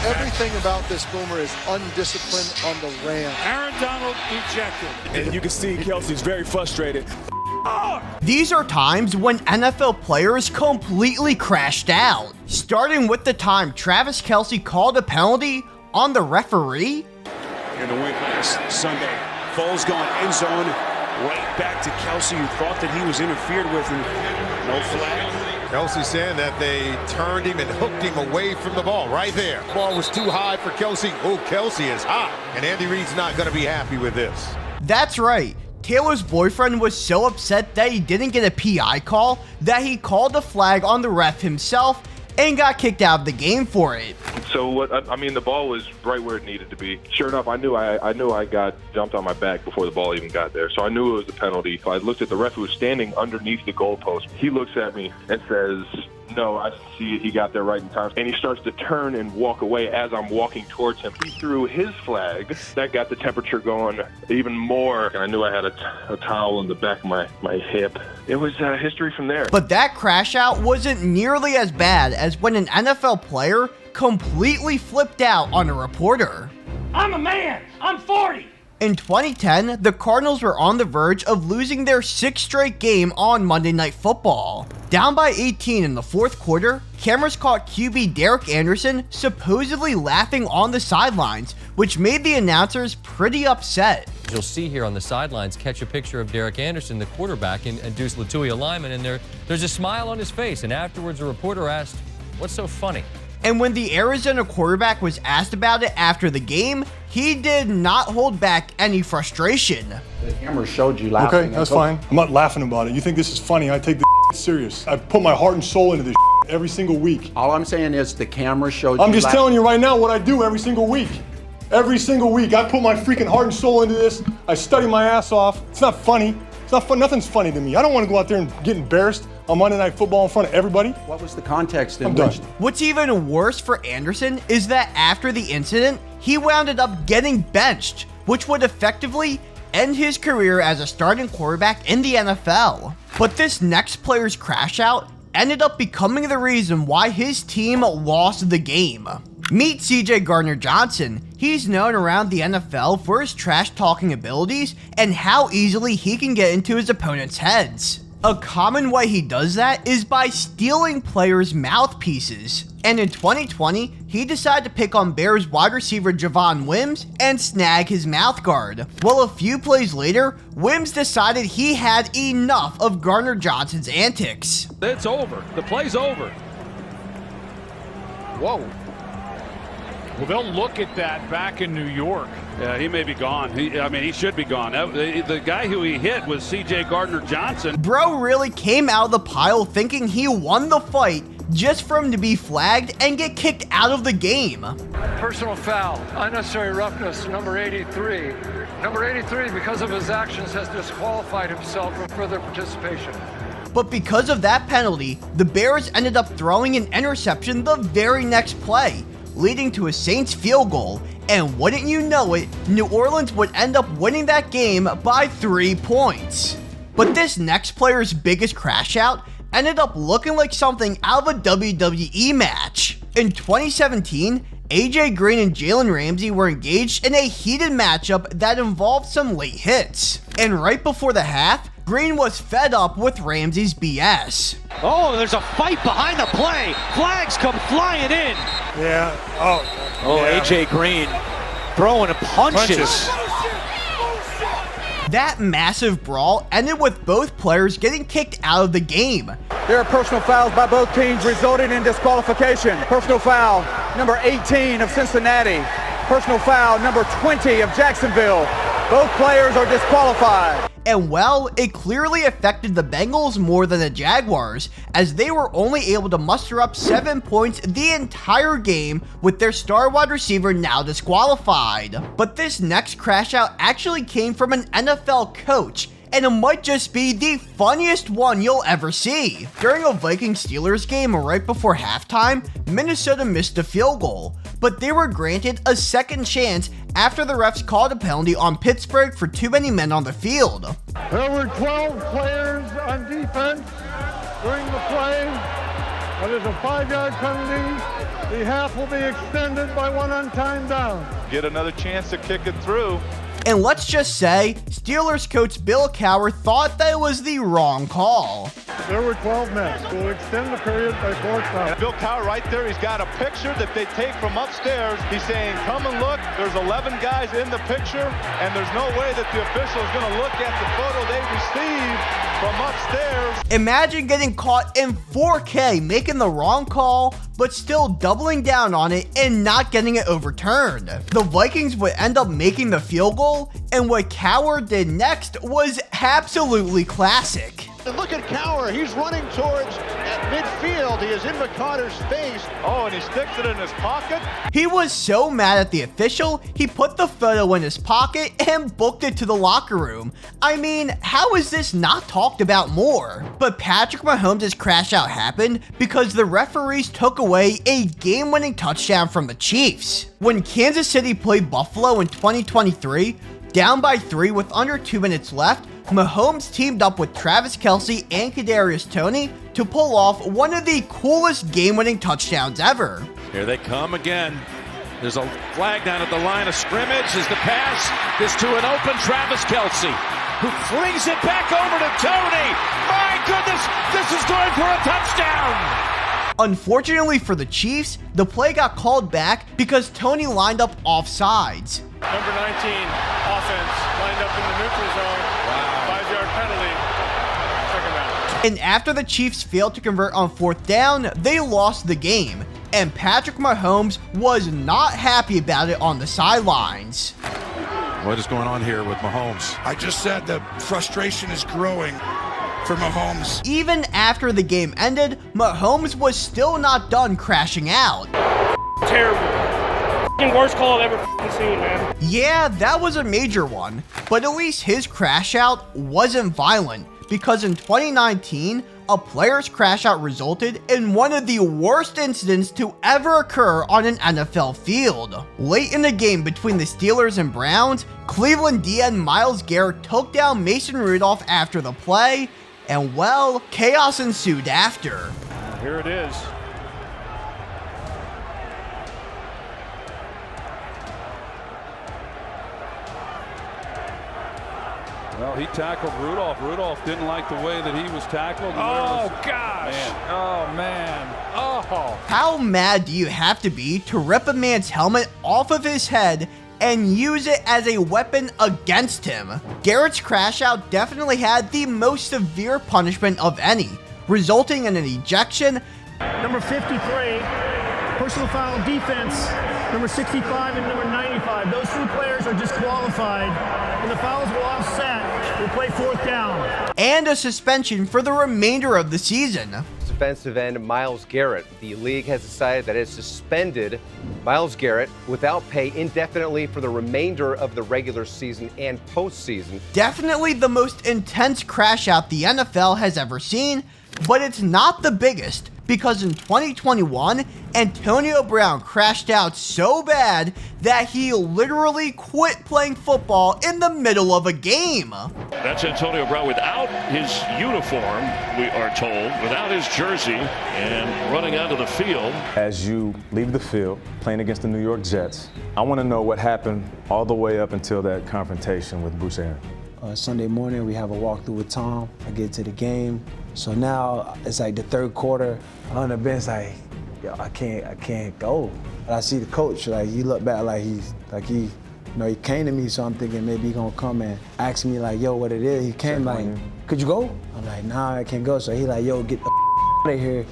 Everything about this Boomer is undisciplined on the ram. Aaron Donald ejected. And you can see Kelce's very frustrated. These are times when NFL players completely crashed out, starting with the time Travis Kelce called a penalty on the referee. In the win last Sunday, Foles going end zone, right back to Kelce, who thought that he was interfered with, and no flag. Kelce saying that they turned him and hooked him away from the ball right there. Ball was too high for Kelce. Oh, Kelce is hot. And Andy Reid's not going to be happy with this. That's right. Taylor's boyfriend was so upset that he didn't get a PI call that he called a flag on the ref himself and got kicked out of the game for it. So the ball was right where it needed to be. Sure enough, I knew I got jumped on my back before the ball even got there. So I knew it was a penalty. I looked at the ref who was standing underneath the goalpost. He looks at me and says, "No, I see it. He got there right in time." And he starts to turn and walk away as I'm walking towards him. He threw his flag. That got the temperature going even more. I knew I had a towel in the back of my hip. It was history from there. But that crash out wasn't nearly as bad as when an NFL player completely flipped out on a reporter. I'm a man. I'm 40. In 2010, the Cardinals were on the verge of losing their 6th straight game on Monday Night Football. Down by 18 in the fourth quarter, cameras caught QB Derrick Anderson supposedly laughing on the sidelines, which made the announcers pretty upset. You'll see here on the sidelines, catch a picture of Derrick Anderson, the quarterback, and Deuce Latuya lineman, and there's a smile on his face. And afterwards, a reporter asked, "What's so funny?" And when the Arizona quarterback was asked about it after the game, he did not hold back any frustration. The camera showed you laughing. Okay, that's fine. I'm not laughing about it. You think this is funny? I take this serious. I put my heart and soul into this every single week. All I'm saying is the camera showed you I'm just laughing. telling you right now what I do every single week. Every single week, I put my freaking heart and soul into this. I study my ass off. It's not funny. It's not fun. Nothing's funny to me. I don't want to go out there and get embarrassed on Monday Night Football in front of everybody. What was the context in I'm which? done. What's even worse for Anderson is that after the incident, he wound up getting benched, which would effectively end his career as a starting quarterback in the NFL. But this next player's crash out ended up becoming the reason why his team lost the game. Meet CJ Garner Johnson. He's known around the NFL for his trash-talking abilities and how easily he can get into his opponents' heads. A common way he does that is by stealing players' mouthpieces. And in 2020, he decided to pick on Bears wide receiver Javon Wims and snag his mouth guard. Well, a few plays later, Wims decided he had enough of Garner Johnson's antics. It's over. The play's over. Whoa. Well, they'll look at that back in New York. Yeah, he may be gone. He should be gone. The guy who he hit was C.J. Garner Johnson. Bro really came out of the pile thinking he won the fight just for him to be flagged and get kicked out of the game. Personal foul, unnecessary roughness, number 83. Number 83, because of his actions, has disqualified himself from further participation. But because of that penalty, the Bears ended up throwing an interception the very next play, leading to a Saints field goal, and wouldn't you know it, New Orleans would end up winning that game by 3 points. But this next player's biggest crash out ended up looking like something out of a WWE match. In 2017, AJ Green and Jalen Ramsey were engaged in a heated matchup that involved some late hits. And right before the half, Green was fed up with Ramsey's BS. Oh, there's a fight behind the play. Flags come flying in. Yeah. Yeah. AJ Green throwing punches. That massive brawl ended with both players getting kicked out of the game. There are personal fouls by both teams resulting in disqualification. Personal foul number 18 of Cincinnati. Personal foul number 20 of Jacksonville. Both players are disqualified. And well, it clearly affected the Bengals more than the Jaguars, as they were only able to muster up 7 points the entire game with their star wide receiver now disqualified. But this next crash out actually came from an NFL coach, and it might just be the funniest one you'll ever see. During a Vikings-Steelers game right before halftime, Minnesota missed a field goal, but they were granted a second chance after the refs called a penalty on Pittsburgh for too many men on the field. There were 12 players on defense during the play. That is a 5-yard penalty. The half will be extended by one on-time down. Get another chance to kick it through. And let's just say, Steelers coach Bill Cowher thought that it was the wrong call. There were 12 men. We'll extend the period by 4 times. Bill Cowher right there, he's got a picture that they take from upstairs. He's saying, come and look, there's 11 guys in the picture, and there's no way that the official is going to look at the photo they received from upstairs. Imagine getting caught in 4K, making the wrong call, but still doubling down on it and not getting it overturned. The Vikings would end up making the field goal, and what Cowher did next was absolutely classic. And look at Cowher, he's running towards at midfield. He is in McCarter's face. Oh, and he sticks it in his pocket. He was so mad at the official, he put the photo in his pocket and booked it to the locker room. I mean, how is this not talked about more? But Patrick Mahomes' crash out happened because the referees took away a game-winning touchdown from the Chiefs. When Kansas City played Buffalo in 2023, down by 3 with under 2 minutes left, Mahomes teamed up with Travis Kelce and Kadarius Toney to pull off one of the coolest game-winning touchdowns ever. Here they come again. There's a flag down at the line of scrimmage as the pass is to an open Travis Kelce, who flings it back over to Toney. My goodness, this is going for a touchdown! Unfortunately for the Chiefs, the play got called back because Toney lined up offsides. Number 19, offense, lined up in the neutral zone. Wow. 5-yard penalty. Second down. And after the Chiefs failed to convert on 4th down, they lost the game. And Patrick Mahomes was not happy about it on the sidelines. What is going on here with Mahomes? I just said the frustration is growing for Mahomes. Even after the game ended, Mahomes was still not done crashing out. Terrible. Worst call I've ever seen, man. Yeah, that was a major one, but at least his crash out wasn't violent, because in 2019, a player's crash out resulted in one of the worst incidents to ever occur on an NFL field. Late in the game between the Steelers and Browns, Cleveland DN Myles Garrett took down Mason Rudolph after the play, and well, chaos ensued after. Here it is. Well, he tackled Rudolph. Rudolph didn't like the way that he was tackled. Oh, gosh. Man. Oh, man. Oh. How mad do you have to be to rip a man's helmet off of his head and use it as a weapon against him? Garrett's crash out definitely had the most severe punishment of any, resulting in an ejection. Number 53, personal foul defense. Number 65 and number 95. Those 2 players are disqualified, and the fouls will offset. We'll play 4th down. And a suspension for the remainder of the season. Defensive end Myles Garrett. The league has decided that it suspended Myles Garrett without pay indefinitely for the remainder of the regular season and postseason. Definitely the most intense crash out the NFL has ever seen, but it's not the biggest, because in 2021, Antonio Brown crashed out so bad that he literally quit playing football in the middle of a game. That's Antonio Brown without his uniform, we are told, without his jersey, and running onto the field. As you leave the field, playing against the New York Jets, I want to know what happened all the way up until that confrontation with Bruce Arians. Sunday morning, we have a walkthrough with Tom. I get to the game. So now it's like the 3rd quarter. I'm on the bench like, yo, I can't go. And I see the coach, like he looked back like he came to me, so I'm thinking maybe he gonna come and ask me like, yo, what it is. He came like, could you go? I'm like, nah, I can't go. So he like, yo, get the out of here,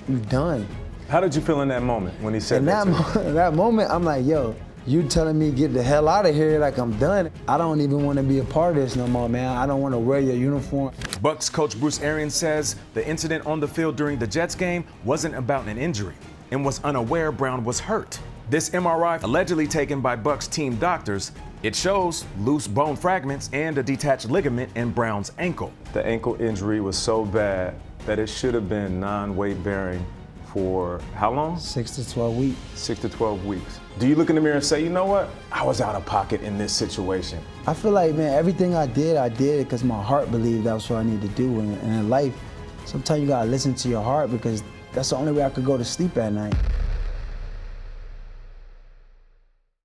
you done. How did you feel in that moment when he said in that to you? In that moment, I'm like, yo, you telling me get the hell out of here like I'm done. I don't even want to be a part of this no more, man. I don't want to wear your uniform. Bucs coach Bruce Arians says the incident on the field during the Jets game wasn't about an injury and was unaware Brown was hurt. This MRI, allegedly taken by Bucs team doctors, it shows loose bone fragments and a detached ligament in Brown's ankle. The ankle injury was so bad that it should have been non-weight bearing for how long? 6 to 12 weeks. 6 to 12 weeks. Do you look in the mirror and say, you know what? I was out of pocket in this situation. I feel like, man, everything I did because my heart believed that's what I need to do. And in life, sometimes you gotta listen to your heart because that's the only way I could go to sleep at night.